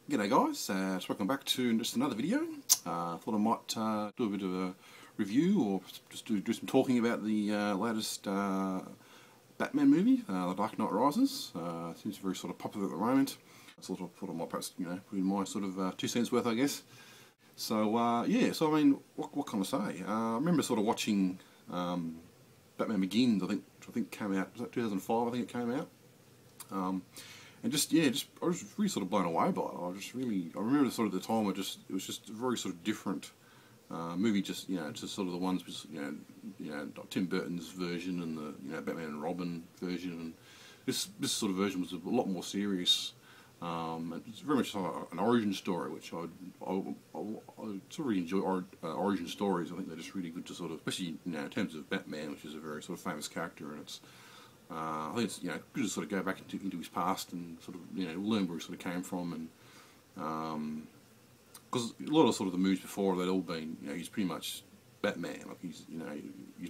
G'day guys, just welcome back to just another video. Thought I might do a bit of a review or just do some talking about the latest Batman movie, The Dark Knight Rises. Seems very sort of popular at the moment. Thought I might perhaps put in my sort of 2 cents worth, I guess. So yeah, so I mean, what can I say? I remember sort of watching Batman Begins. I think came out, was that 2005? I think it came out. And I was really sort of blown away by it. I remember sort of the time it was just a very sort of different movie. Just sort of the ones with like Tim Burton's version and the Batman and Robin version, and this sort of version was a lot more serious. It's very much like an origin story, which I sort of really enjoy origin stories. I think they're just really good to sort of, especially in terms of Batman, which is a very sort of famous character, and it's. I think it's good to sort of go back into his past and sort of learn where he sort of came from, and because a lot of sort of the movies before they'd all been he's pretty much Batman, like he's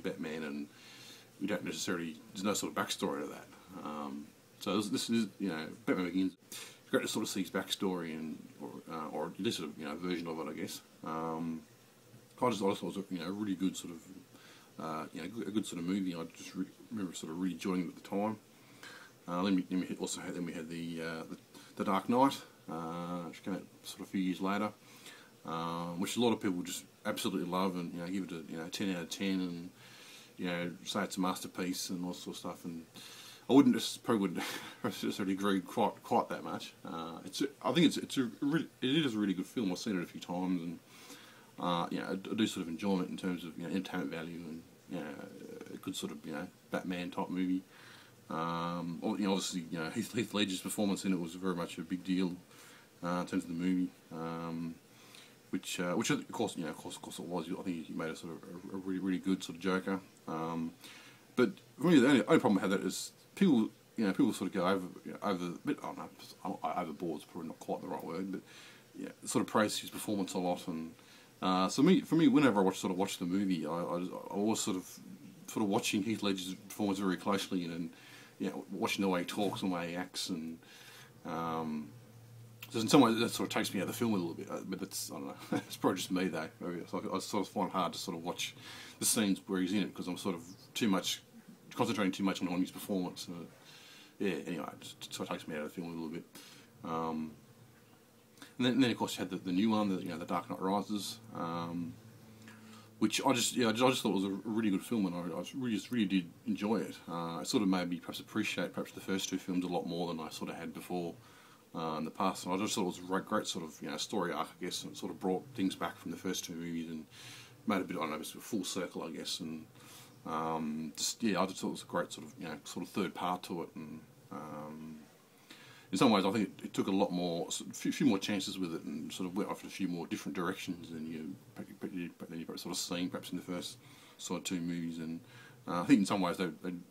Batman, and we don't necessarily, there's no sort of backstory to that. So this is Batman Begins. It's great to sort of see his backstory and or this sort of version of it, I guess. I just thought it was a really good sort of. A good sort of movie. I just remember sort of really enjoying it at the time. Then we had the Dark Knight, which came out sort of a few years later, which a lot of people just absolutely love and give it a 10 out of 10 and say it's a masterpiece and all sorts of stuff. And I probably wouldn't necessarily agree quite that much. I think it is a really good film. I've seen it a few times and. I do sort of enjoy it in terms of entertainment value and a good sort of Batman type movie. Obviously Heath Ledger's performance in it was very much a big deal in terms of the movie, which of course it was. I think he made a sort of a really good sort of Joker. But for me, the only problem I had that is people sort of go over a bit. I don't know, overboard is probably not quite the right word, but sort of praise his performance a lot. And so for me, whenever I watch the movie, I was sort of watching Heath Ledger's performance very closely, and watching the way he talks and the way he acts, and so in some ways that sort of takes me out of the film a little bit. But it's, I don't know, it's probably just me though. I sort of find it hard to sort of watch the scenes where he's in it because I'm sort of concentrating too much on his performance. Anyway, it sort of takes me out of the film a little bit. And then of course you had the new one, the Dark Knight Rises, which I just thought was a really good film, and I really did enjoy it. It sort of made me perhaps appreciate the first two films a lot more than I sort of had before in the past. And I just thought it was a great sort of story arc, I guess, and it sort of brought things back from the first two movies and made a bit, I don't know, a full circle, I guess. And I just thought it was a great sort of third part to it, and. In some ways, I think it took a few more chances with it, and sort of went off in a few more different directions than you sort of seen perhaps in the first sort of two movies. And I think in some ways they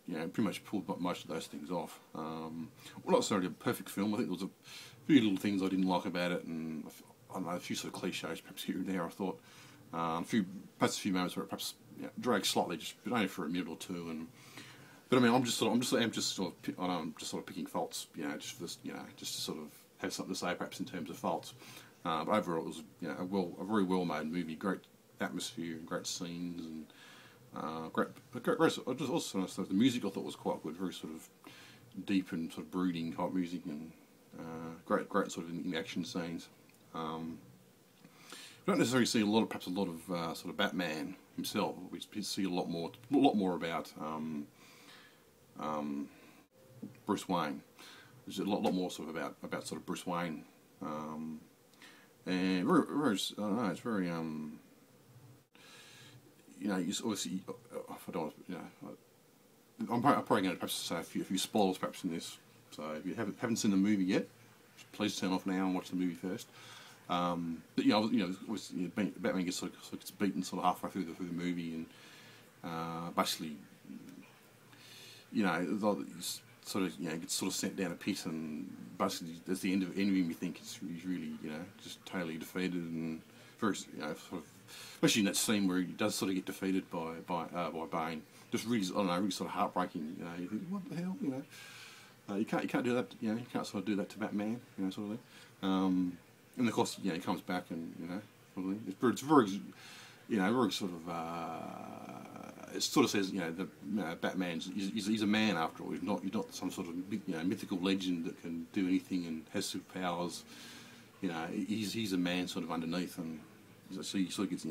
pretty much pulled most of those things off. Well, not necessarily a perfect film. I think there was a few little things I didn't like about it, and I don't know, a few sort of cliches perhaps here and there. I thought perhaps a few moments where it perhaps dragged slightly, but only for a minute or two. But I mean, I'm just sort of picking faults, just for this, just to sort of have something to say, perhaps in terms of faults. But overall, it was a very well made movie, great atmosphere, and great scenes, and great. Also, the music I thought was quite good, very sort of deep and sort of brooding type music, and great sort of in action scenes. We don't necessarily see perhaps a lot of sort of Batman himself. We see a lot more about. Bruce Wayne. There's a lot more sort of about sort of Bruce Wayne, and very, very, I don't know, it's very obviously, I don't I'm probably going to perhaps say a few spoilers perhaps in this. So if you haven't seen the movie yet, please turn off now and watch the movie first. But Batman gets gets beaten sort of halfway through the movie, and basically. Sort of gets sort of sent down a pit, and basically that's the end of him. You think he's really just totally defeated, and very sort of, especially in that scene where he does sort of get defeated by Bane. Just really, I don't know, really sort of heartbreaking. You think, what the hell, you can't do that. You can't sort of do that to Batman, sort of thing. and of course, he comes back and probably it's very, very sort of. It sort of says, the Batman's he's a man after all. He's not some sort of mythical legend that can do anything and has superpowers. He's a man sort of underneath, and so he sort of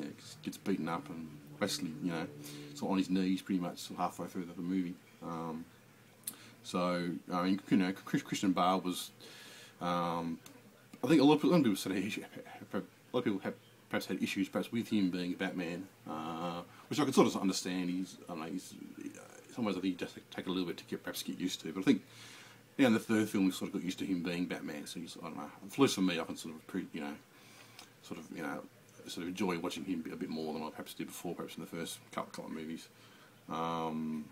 gets beaten up and basically sort of on his knees pretty much halfway through the movie. So I mean, Christian Bale was. I think a lot of people said a lot of people have perhaps had issues with him being Batman, which I can sort of understand. I don't know, some ways I think he does take a little bit to perhaps get used to. But I think in the third film we sort of got used to him being Batman. So I don't know. At least for me, I can sort of enjoy watching him a bit more than I perhaps did before, perhaps in the first couple of movies. Then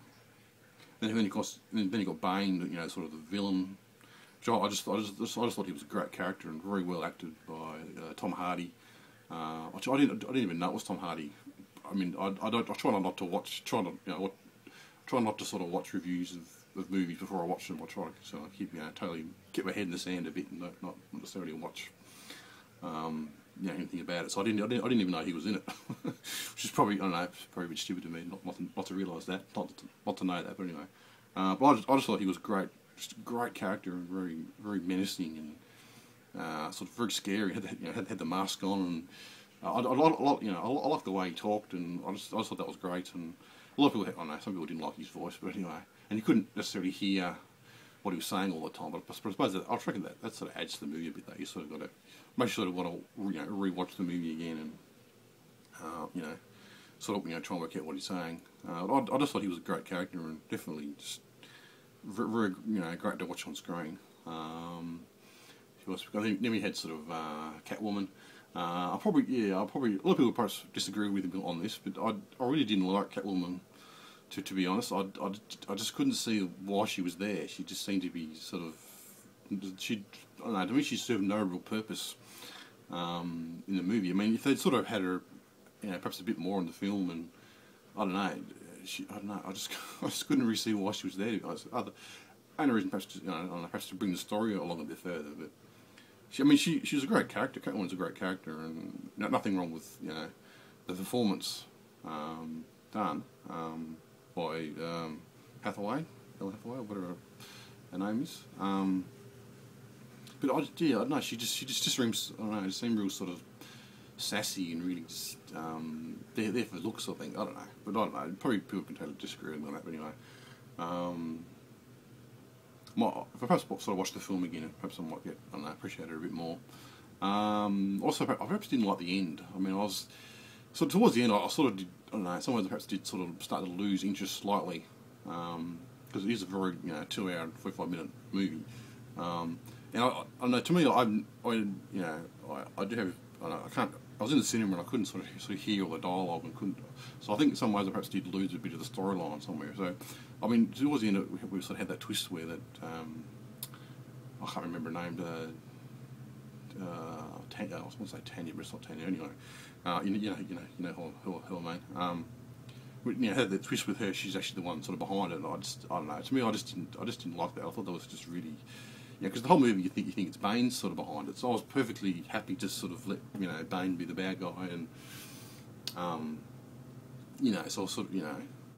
of course, then you got Bane, sort of the villain. I just thought he was a great character and very well acted by Tom Hardy. I didn't even know it was Tom Hardy. I mean, I try not to watch, try not to sort of watch reviews of movies before I watch them. I try to sort of keep totally get my head in the sand a bit and not necessarily watch anything about it. So I didn't even know he was in it, which is probably, I don't know, probably a bit stupid to me not to realise that, not to know that. But anyway, but I just thought he was great. Just a great character and very, very menacing and sort of very scary. Had the mask on, and I liked the way he talked, and I just thought that was great. And a lot of people, I don't know, some people didn't like his voice, but anyway, and you couldn't necessarily hear what he was saying all the time. But I suppose I reckon that sort of adds to the movie a bit. That you sort of got to make sure to want to re-watch the movie again and sort of try and work out what he's saying. I just thought he was a great character and definitely just. Very, great to watch on screen. I think then we had sort of Catwoman. A lot of people perhaps disagree with me on this, but I really didn't like Catwoman. To be honest, I just couldn't see why she was there. She just seemed to be sort of I don't know. To me, she served no real purpose in the movie. I mean, if they'd sort of had her, perhaps a bit more in the film, and I don't know. I don't know. I just couldn't really see why she was there. Only reason perhaps to bring the story along a bit further. But she was a great character. Catwoman's a great character, and nothing wrong with the performance done by Hathaway, Ella Hathaway, or whatever her name is. But I don't know. She just seems, I don't know. It seemed real sort of sassy and really just there for looks, I think. I don't know, but I don't know. Probably people can totally disagree with me on that. But anyway, if I perhaps sort of watch the film again, perhaps I might get, I don't know, appreciate it a bit more. Also, I perhaps didn't like the end. I mean, towards the end, I sort of did, I don't know. Some ways I perhaps did sort of start to lose interest slightly because it is a very 2 hour and 45-minute movie. And I don't know. To me, I do have. I was in the cinema and I couldn't sort of hear all the dialogue and couldn't. So I think in some ways I perhaps did lose a bit of the storyline somewhere. So I mean, towards the end we sort of had that twist where that I can't remember her name. I was going to say Tanya, but it's not Tanya anyway. You know who I mean. Had that twist with her. She's actually the one sort of behind it. And I don't know. To me, I just didn't like that. I thought that was just really. Because the whole movie you think it's Bane sort of behind it, so I was perfectly happy to sort of let Bane be the bad guy, and so I was sort of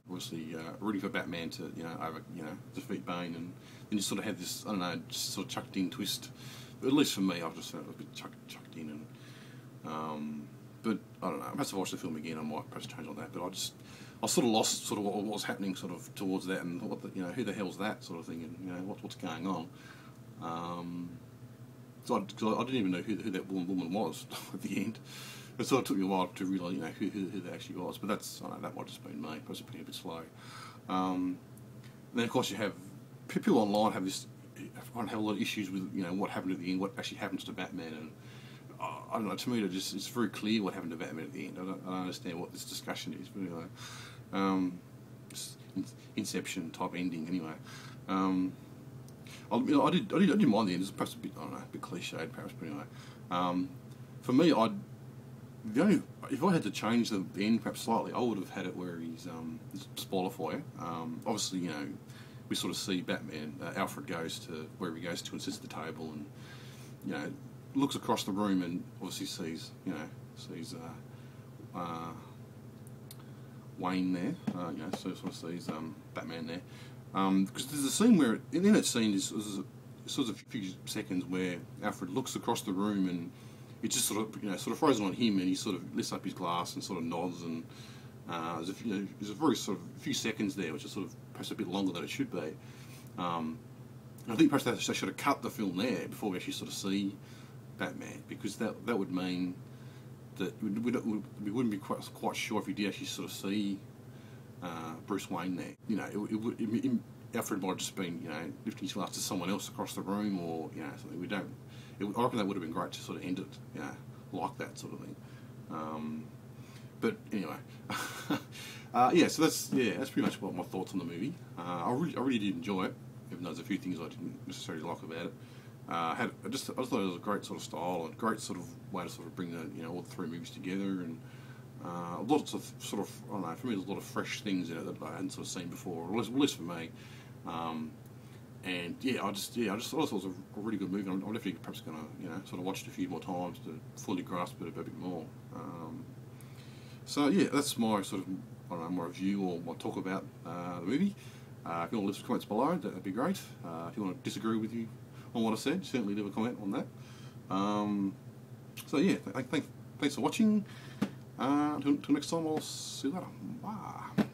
obviously rooting for Batman to defeat Bane, and then you sort of had this, I don't know, just sort of chucked in twist. But at least for me, I just felt a bit chucked in, and but I don't know. Perhaps if I watch the film again, I might perhaps change on that. But I sort of lost sort of what was happening sort of towards that, and what who the hell's that sort of thing, and what's going on. So I didn't even know who that woman was at the end. It sort of took me a while to realise, who that actually was. But that's, I don't know, that might have just been me. Perhaps being a bit slow. And then of course you have people online have a lot of issues with what happened at the end, what actually happens to Batman, and I don't know. To me, it's very clear what happened to Batman at the end. I don't understand what this discussion is, but anyway, Inception type ending anyway. I didn't mind the end. It's perhaps a bit, I don't know, a bit cliched, perhaps, but anyway. For me, if I had to change the end perhaps slightly, I would have had it where he's spoiler for you. Obviously, we sort of see Batman. Alfred goes to wherever he goes to and sits at the table, and looks across the room and obviously sees, Wayne there, so sort of sees Batman there. Because there's a scene where, in that scene, is sort of a few seconds where Alfred looks across the room and it just sort of frozen on him, and he sort of lifts up his glass and sort of nods, and there's a very sort of few seconds there, which is sort of perhaps a bit longer than it should be. I think perhaps they should have cut the film there before we actually sort of see Batman, because that would mean that we wouldn't be quite sure if we did actually sort of see Bruce Wayne there. Alfred might have just been, lifting his glass to someone else across the room, or something. We don't. I reckon that would have been great to sort of end it, like that sort of thing. But anyway, so that's pretty much what my thoughts on the movie. I really did enjoy it, even though there's a few things I didn't necessarily like about it. I just thought it was a great sort of style and great sort of way to sort of bring all the three movies together, and lots of sort of, I don't know, for me there's a lot of fresh things in it that I hadn't sort of seen before, or at least for me. And I just thought it was a really good movie. I'm definitely perhaps going to sort of watch it a few more times to fully grasp it a bit more. So that's my sort of, I don't know, my review or my talk about the movie. If you want to leave some comments below, that'd be great. If you want to disagree with you on what I said, certainly leave a comment on that. Thanks for watching. Until next time, I'll see you later. Bye.